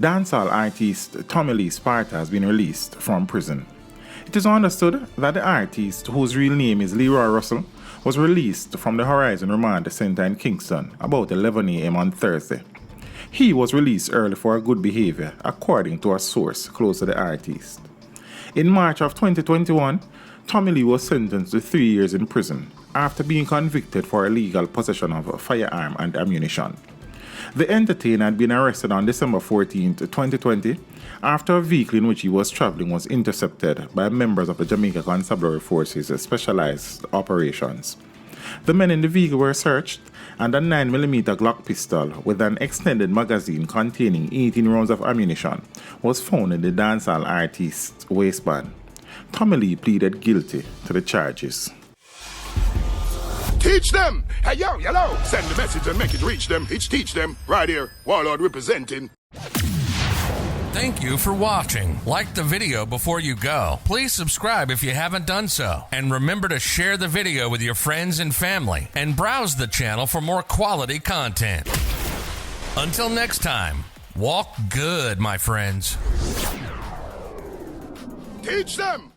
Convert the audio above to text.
Dancehall artist Tommy Lee Sparta has been released from prison. It is understood that the artist, whose real name is Leroy Russell, was released from the Horizon Remand Center in Kingston about 11 a.m. on Thursday. He was released early for good behavior, according to a source close to the artist. In March of 2021, Tommy Lee was sentenced to 3 years in prison after being convicted for illegal possession of a firearm and ammunition. The entertainer had been arrested on December 14, 2020, after a vehicle in which he was traveling was intercepted by members of the Jamaica Constabulary Force's specialized operations. The men in the vehicle were searched, and a 9mm Glock pistol with an extended magazine containing 18 rounds of ammunition was found in the dancehall artist's waistband. Tommy Lee pleaded guilty to the charges. Teach them! Hey, yo, hello! Send the message and make it reach them. It's teach them. Right here, Warlord representing. Thank you for watching. Like the video before you go. Please subscribe if you haven't done so. And remember to share the video with your friends and family. And browse the channel for more quality content. Until next time, walk good, my friends. Teach them!